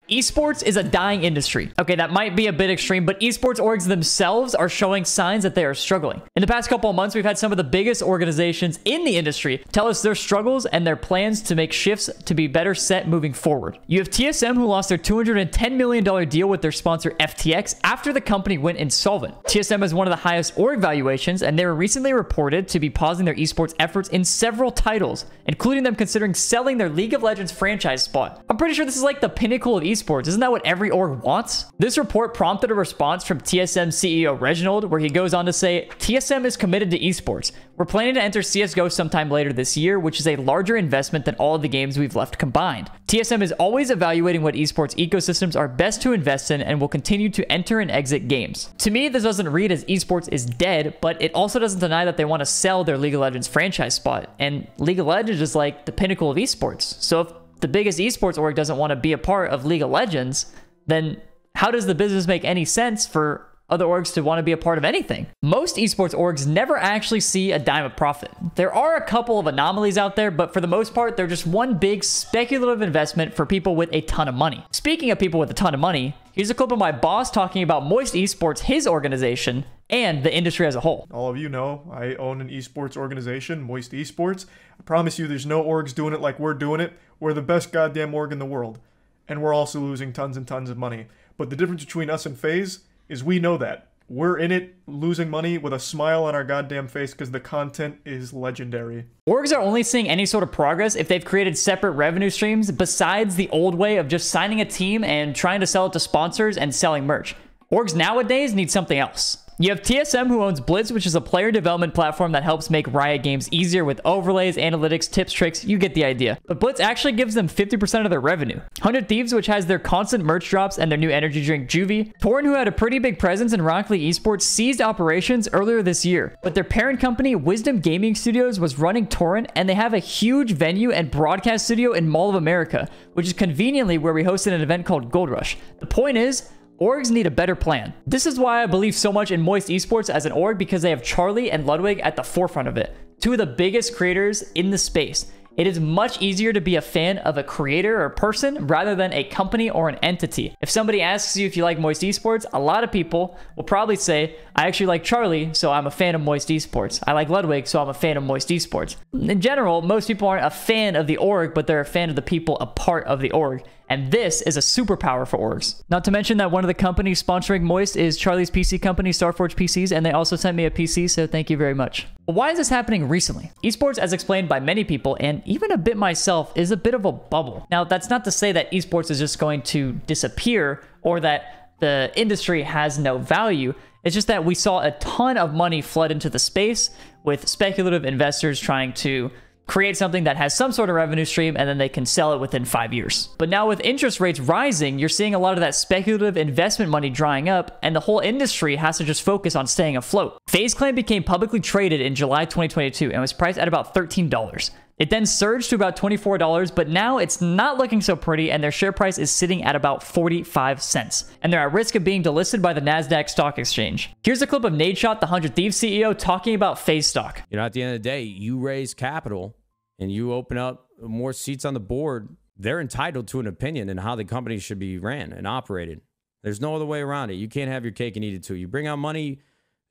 Esports is a dying industry. Okay, that might be a bit extreme, but esports orgs themselves are showing signs that they are struggling. In the past couple of months, we've had some of the biggest organizations in the industry tell us their struggles and their plans to make shifts to be better set moving forward. You have TSM, who lost their $210 million deal with their sponsor FTX after the company went insolvent. TSM has one of the highest org valuations, and they were recently reported to be pausing their esports efforts in several titles, including them considering selling their League of Legends franchise spot. I'm pretty sure this is like the pinnacle of esports. Isn't that what every org wants? This report prompted a response from TSM CEO Reginald, where he goes on to say, TSM is committed to esports. We're planning to enter CSGO sometime later this year, which is a larger investment than all of the games we've left combined. TSM is always evaluating what esports ecosystems are best to invest in and will continue to enter and exit games. To me, this doesn't read as esports is dead, but it also doesn't deny that they want to sell their League of Legends franchise spot. And League of Legends is like the pinnacle of esports. So if the biggest esports org doesn't want to be a part of League of Legends, then how does the business make any sense for other orgs to want to be a part of anything? Most esports orgs never actually see a dime of profit. There are a couple of anomalies out there, but for the most part, they're just one big speculative investment for people with a ton of money. Speaking of people with a ton of money, here's a clip of my boss talking about Moist Esports, his organization, and the industry as a whole. All of you know I own an esports organization, Moist Esports. I promise you there's no orgs doing it like we're doing it. We're the best goddamn org in the world. And we're also losing tons and tons of money. But the difference between us and FaZe is we know that. We're in it losing money with a smile on our goddamn face because the content is legendary. Orgs are only seeing any sort of progress if they've created separate revenue streams besides the old way of just signing a team and trying to sell it to sponsors and selling merch. Orgs nowadays need something else. You have TSM, who owns Blitz, which is a player development platform that helps make Riot games easier with overlays, analytics, tips, tricks. You get the idea. But Blitz actually gives them 50% of their revenue. 100 Thieves, which has their constant merch drops and their new energy drink Juvie. Torn, who had a pretty big presence in Rocket League Esports, seized operations earlier this year. But their parent company, Wisdom Gaming Studios, was running Torrent, and they have a huge venue and broadcast studio in Mall of America, which is conveniently where we hosted an event called Gold Rush. The point is, orgs need a better plan. This is why I believe so much in Moist Esports as an org, because they have Charlie and Ludwig at the forefront of it, two of the biggest creators in the space. It is much easier to be a fan of a creator or person rather than a company or an entity. If somebody asks you if you like Moist Esports, a lot of people will probably say, I actually like Charlie, so I'm a fan of Moist Esports. I like Ludwig, so I'm a fan of Moist Esports. In general, most people aren't a fan of the org, but they're a fan of the people a part of the org. And this is a superpower for orgs. Not to mention that one of the companies sponsoring Moist is Charlie's PC company, Starforge PCs, and they also sent me a PC, so thank you very much. But why is this happening recently? Esports, as explained by many people, and even a bit myself, is a bit of a bubble. Now, that's not to say that esports is just going to disappear or that the industry has no value. It's just that we saw a ton of money flood into the space with speculative investors trying to create something that has some sort of revenue stream, and then they can sell it within 5 years. But now with interest rates rising, you're seeing a lot of that speculative investment money drying up, and the whole industry has to just focus on staying afloat. FaZe Clan became publicly traded in July 2022 and was priced at about $13. It then surged to about $24, but now it's not looking so pretty, and their share price is sitting at about 45 cents. And they're at risk of being delisted by the NASDAQ stock exchange. Here's a clip of Nadeshot, the 100 Thieves CEO, talking about FaZe stock. You know, at the end of the day, you raise capital and you open up more seats on the board. They're entitled to an opinion in how the company should be ran and operated. There's no other way around it. You can't have your cake and eat it too. You bring out money,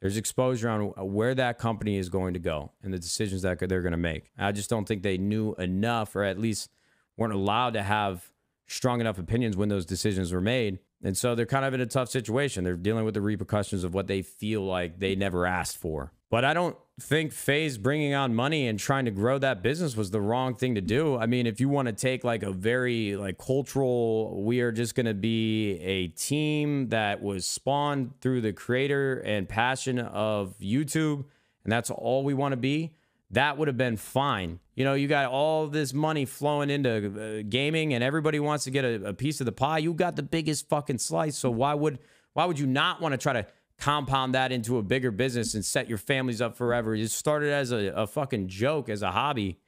there's exposure on where that company is going to go and the decisions that they're going to make. I just don't think they knew enough, or at least weren't allowed to have strong enough opinions when those decisions were made. And so they're kind of in a tough situation. They're dealing with the repercussions of what they feel like they never asked for. But I don't think FaZe bringing on money and trying to grow that business was the wrong thing to do. I mean, if you want to take like a very cultural, we are just going to be a team that was spawned through the creator and passion of YouTube, and that's all we want to be, that would have been fine. You know, you got all this money flowing into gaming, and everybody wants to get a piece of the pie. You got the biggest fucking slice. So why would you not want to try to compound that into a bigger business and set your families up forever? You started as a fucking joke, as a hobby.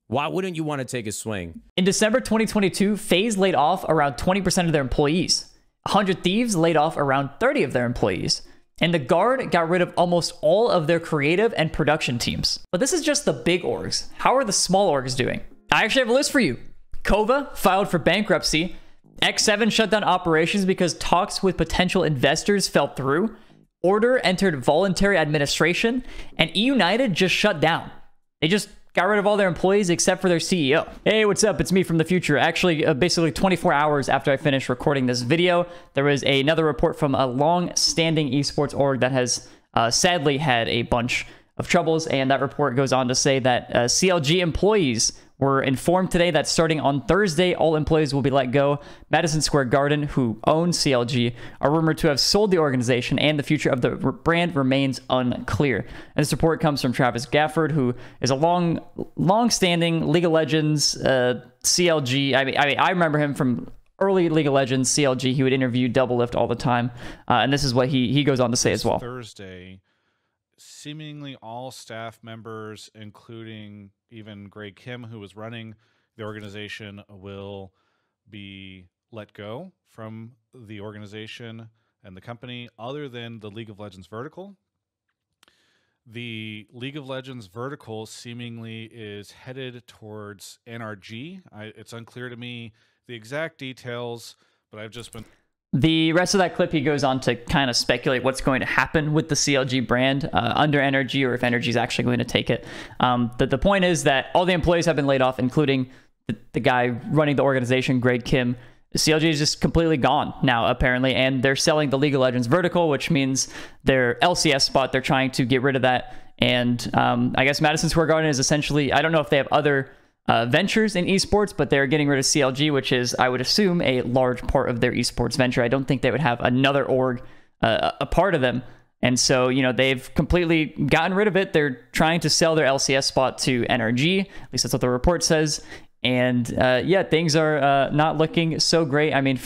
Why wouldn't you want to take a swing? In December 2022, FaZe laid off around 20% of their employees. 100 Thieves laid off around 30 of their employees. And the Guard got rid of almost all of their creative and production teams. But this is just the big orgs. How are the small orgs doing? I actually have a list for you. Kova filed for bankruptcy. X7 shut down operations because talks with potential investors fell through. Order entered voluntary administration, and eUnited just shut down. They just got rid of all their employees except for their CEO. Hey, what's up? It's me from the future. Actually, basically 24 hours after I finished recording this video, there was another report from a long-standing esports org that has sadly had a bunch of troubles, and that report goes on to say that CLG employees were informed today that starting on Thursday, all employees will be let go. Madison Square Garden, who owns CLG, are rumored to have sold the organization, and the future of the brand remains unclear. And this report comes from Travis Gafford, who is a long-standing League of Legends CLG. I mean, I remember him from early League of Legends CLG. He would interview Doublelift all the time, and this is what he goes on to say as well. Thursday, seemingly all staff members, including even Greg Kim, who was running the organization, will be let go from the organization and the company, other than the League of Legends vertical. The League of Legends vertical seemingly is headed towards NRG. It's unclear to me the exact details, but I've just been... The rest of that clip, he goes on to kind of speculate what's going to happen with the CLG brand under NRG, or if NRG is actually going to take it. The point is that all the employees have been laid off, including the guy running the organization, Greg Kim. CLG is just completely gone now, apparently, and they're selling the League of Legends vertical, which means their LCS spot, they're trying to get rid of that. And I guess Madison Square Garden is essentially, I don't know if they have other ventures in esports, but they're getting rid of CLG, which is, I would assume, a large part of their esports venture. I don't think they would have another org a part of them. And so, you know, they've completely gotten rid of it. They're trying to sell their LCS spot to NRG. At least that's what the report says. And yeah, things are not looking so great. I mean,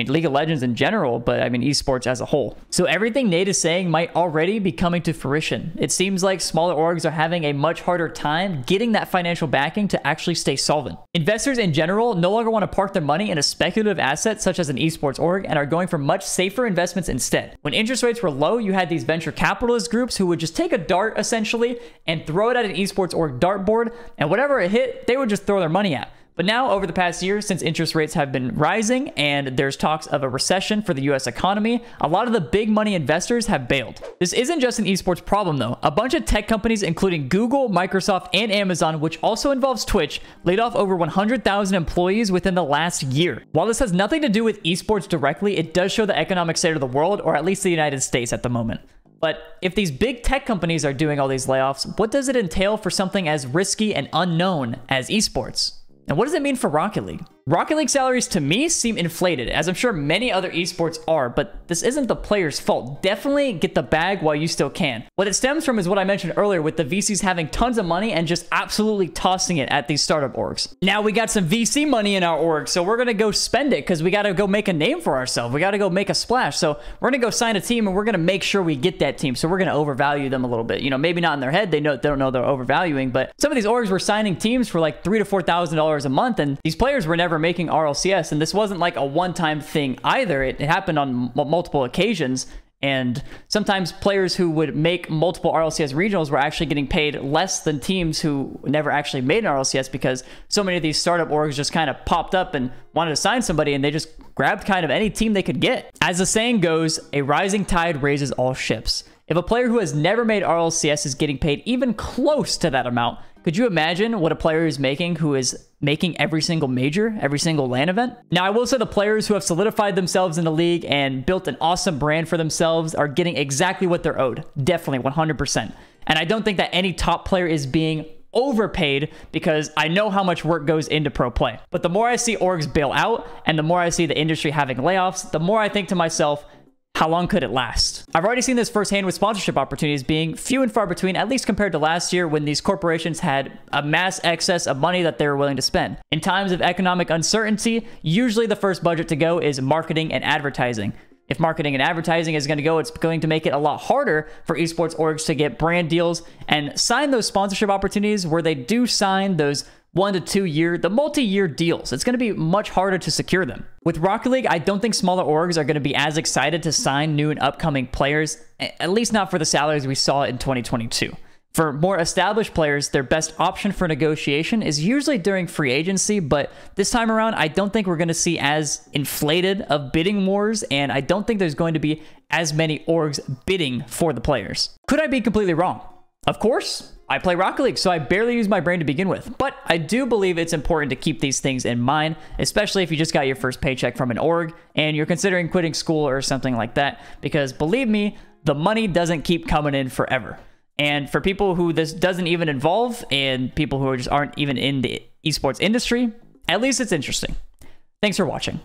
League of Legends in general, but I mean, esports as a whole. So everything Nate is saying might already be coming to fruition. It seems like smaller orgs are having a much harder time getting that financial backing to actually stay solvent. Investors in general no longer want to park their money in a speculative asset such as an esports org, and are going for much safer investments instead. When interest rates were low, you had these venture capitalist groups who would just take a dart essentially and throw it at an esports org dartboard, and whatever it hit, they would just throw their money at. But now, over the past year, since interest rates have been rising and there's talks of a recession for the US economy, a lot of the big money investors have bailed. This isn't just an esports problem though. A bunch of tech companies, including Google, Microsoft, and Amazon, which also involves Twitch, laid off over 100,000 employees within the last year. While this has nothing to do with esports directly, it does show the economic state of the world, or at least the United States at the moment. But if these big tech companies are doing all these layoffs, what does it entail for something as risky and unknown as esports? And what does it mean for Rocket League? Rocket League salaries to me seem inflated, as I'm sure many other esports are, but this isn't the players' fault. Definitely get the bag while you still can. What it stems from is what I mentioned earlier, with the VCs having tons of money and just absolutely tossing it at these startup orgs. Now we got some VC money in our org, so we're gonna go spend it because we gotta go make a name for ourselves. We gotta go make a splash. So we're gonna go sign a team, and we're gonna make sure we get that team. So we're gonna overvalue them a little bit. You know, maybe not in their head, they don't know they're overvaluing, but some of these orgs were signing teams for like $3,000 to $4,000 a month, and these players were never making RLCS. And this wasn't like a one-time thing either. It happened on multiple occasions. And sometimes players who would make multiple RLCS regionals were actually getting paid less than teams who never actually made an RLCS, because so many of these startup orgs just kind of popped up and wanted to sign somebody, and they just grabbed kind of any team they could get. As the saying goes, a rising tide raises all ships. If a player who has never made RLCS is getting paid even close to that amount, could you imagine what a player is making who is making every single major, every single LAN event? Now, I will say the players who have solidified themselves in the league and built an awesome brand for themselves are getting exactly what they're owed. Definitely, 100%. And I don't think that any top player is being overpaid, because I know how much work goes into pro play. But the more I see orgs bail out, and the more I see the industry having layoffs, the more I think to myself, how long could it last? I've already seen this firsthand with sponsorship opportunities being few and far between, at least compared to last year when these corporations had a mass excess of money that they were willing to spend. In times of economic uncertainty, usually the first budget to go is marketing and advertising. If marketing and advertising is going to go, it's going to make it a lot harder for esports orgs to get brand deals and sign those sponsorship opportunities where they do sign those 1 to 2 year, the multi-year deals. It's going to be much harder to secure them. With Rocket League, I don't think smaller orgs are going to be as excited to sign new and upcoming players, at least not for the salaries we saw in 2022. For more established players, their best option for negotiation is usually during free agency, but this time around, I don't think we're going to see as inflated of bidding wars, and I don't think there's going to be as many orgs bidding for the players. Could I be completely wrong? Of course. I play Rocket League, so I barely use my brain to begin with, but I do believe it's important to keep these things in mind, especially if you just got your first paycheck from an org and you're considering quitting school or something like that, because believe me, the money doesn't keep coming in forever. And for people who this doesn't even involve and people who just aren't even in the esports industry, at least it's interesting. Thanks for watching.